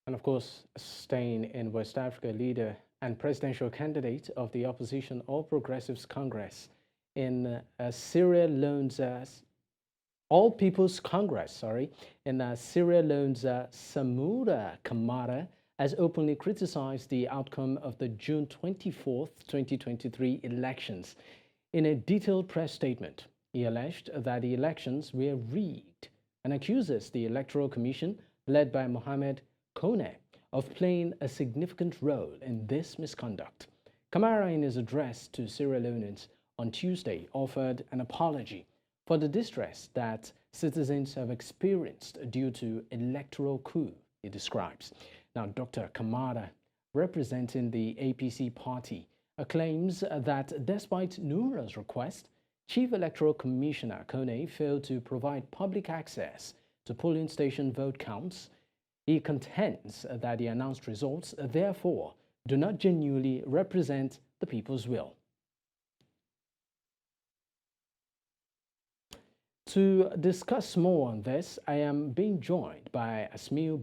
And of course, staying in West Africa, leader and presidential candidate of the opposition All Progressives Congress in Sierra Leone's All People's Congress, in Sierra Leone's Samura Kamara has openly criticized the outcome of the June 24th, 2023 elections. In a detailed press statement, he alleged that the elections were rigged and accuses the Electoral Commission, led by Mohamed Kone, of playing a significant role in this misconduct. Kamara, in his address to Sierra Leoneans on Tuesday, offered an apology for the distress that citizens have experienced due to electoral coup, he describes. Now, Dr. Kamara, representing the APC party, claims that despite numerous requests, Chief Electoral Commissioner Kone failed to provide public access to polling station vote counts. He contends that the announced results, therefore, do not genuinely represent the people's will. To discuss more on this, I am being joined by Asmieu.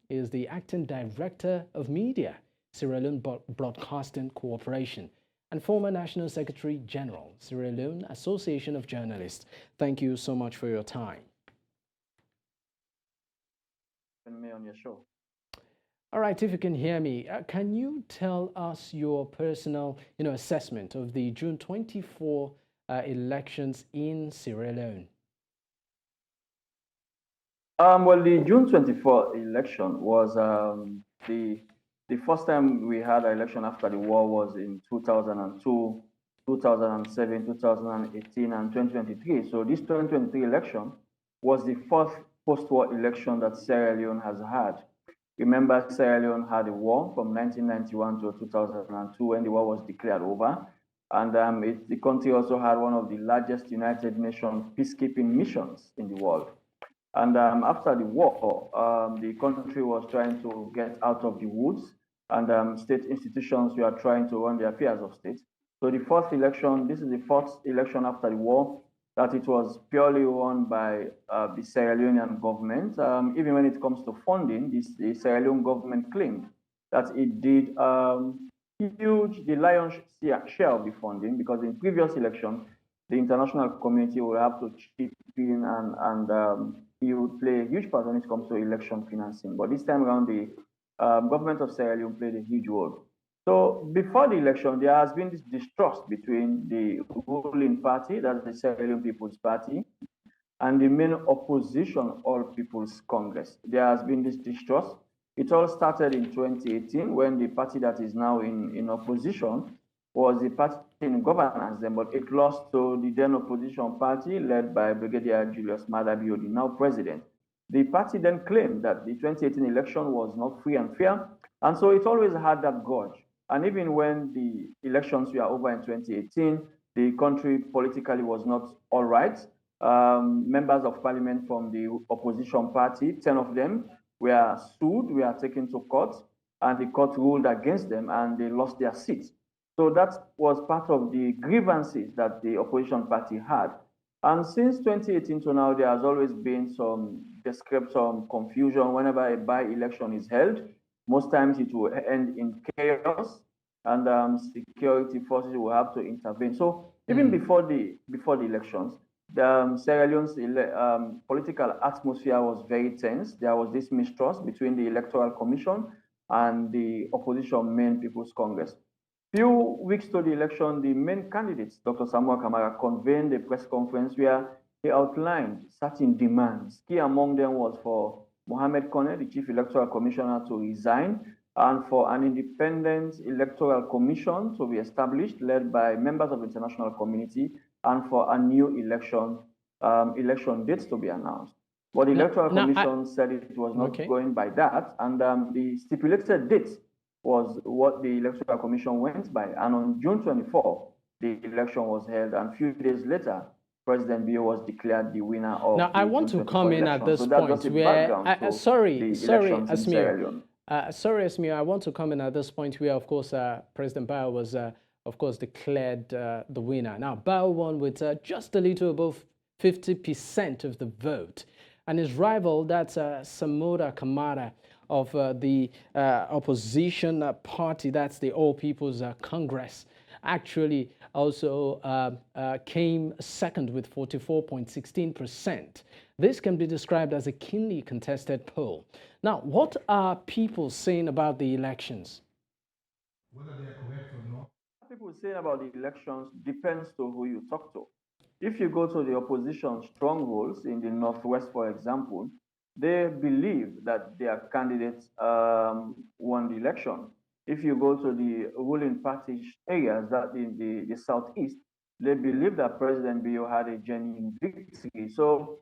He is the Acting Director of Media, Sierra Leone Broadcasting Corporation, and former National Secretary General, Sierra Leone Association of Journalists. Thank you so much for your time. Me on your show. All right, if you can hear me, can you tell us your personal assessment of the June 24 elections in Sierra Leone? Well, the June 24 election was the first time we had an election after the war was in 2002, 2007, 2018, and 2023. So this 2023 election was the first post-war election that Sierra Leone has had. Remember, Sierra Leone had a war from 1991 to 2002 when the war was declared over. And the country also had one of the largest United Nations peacekeeping missions in the world. And after the war, the country was trying to get out of the woods, and state institutions were trying to run the affairs of state. So the first election, this is the first election after the war, that it was purely run by the Sierra Leonean government. Even when it comes to funding, the Sierra Leone government claimed that it did the lion's share of the funding, because in previous elections, the international community will have to chip in and he would play a huge part when it comes to election financing. But this time around, the government of Sierra Leone played a huge role. So before the election, there has been this distrust between the ruling party, that's the Sierra Leone People's Party, and the main opposition, All People's Congress. There has been this distrust. It all started in 2018 when the party that is now in opposition was the party in governance then, but it lost to the then opposition party led by Brigadier Julius Maada Bio, the now president. The party then claimed that the 2018 election was not free and fair, and so it always had that grudge. And even when the elections were over in 2018, the country politically was not all right. Members of parliament from the opposition party, 10 of them, were sued, were taken to court, and the court ruled against them, and they lost their seats. So that was part of the grievances that the opposition party had. And since 2018 to now, there has always been some confusion whenever a by-election is held. Most times it will end in chaos, and security forces will have to intervene. So even before the elections, the Sierra Leone's political atmosphere was very tense. There was this mistrust between the Electoral Commission and the opposition main People's Congress. Few weeks to the election, the main candidates, Dr. Samuel Kamara, convened a press conference where he outlined certain demands. Key among them was for Mohamed Kone, the Chief Electoral Commissioner, to resign, and for an independent electoral commission to be established, led by members of the international community, and for a new election dates to be announced. But the Electoral Commission said it was not going by that, and the stipulated date was what the Electoral Commission went by. And on June 24, the election was held, and a few days later, President Bio was declared the winner of Now, I want to come in at this point where, sorry, Asmieu. Sorry, Asmieu, I want to come in at this point where, of course, President Bio was, of course, declared the winner. Now, Bio won with just a little above 50% of the vote. And his rival, that's Samura Kamara, of the opposition party, that's the All People's Congress, actually also came second with 44.16%. This can be described as a keenly contested poll. Now, what are people saying about the elections? Whether they are correct or not. What people say about the elections depends to who you talk to. If you go to the opposition strongholds in the Northwest, for example, they believe that their candidates won the election. If you go to the ruling party areas that in the Southeast, they believe that President Bio had a genuine victory. So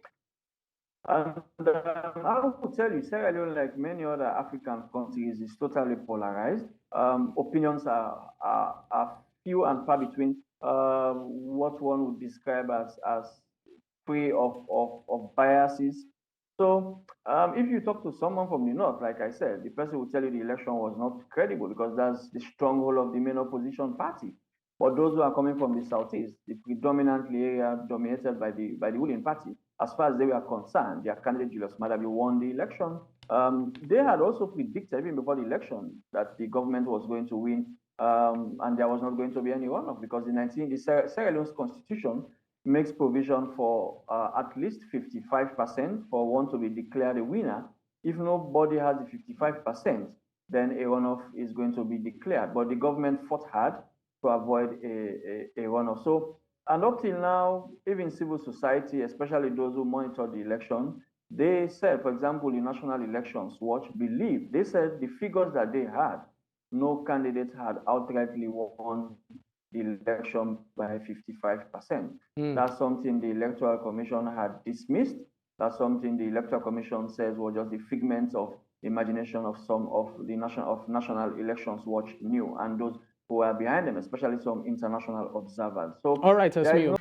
and I will tell you, Sierra Leone, like many other African countries, is totally polarized. Opinions are few and far between. What one would describe as free of biases. So if you talk to someone from the north, like I said, the person will tell you the election was not credible because that's the stronghold of the main opposition party. But those who are coming from the southeast, the predominantly area dominated by the ruling party, as far as they were concerned, their candidate Julius Madabi won the election. They had also predicted even before the election that the government was going to win, and there was not going to be any runoff because the Sierra Leone's constitution makes provision for at least 55% for one to be declared a winner. If nobody has the 55%, then a runoff is going to be declared. But the government fought hard to avoid a runoff. So, and up till now, even civil society, especially those who monitor the election, they said, for example, the National Elections Watch they said the figures that they had, no candidate had outrightly won the election by 55%. That's something the Electoral Commission had dismissed. That's something the Electoral Commission says was just the figment of imagination of some of the National Elections Watch knew, and those who are behind them, especially some international observers. So, all right, Asmieu.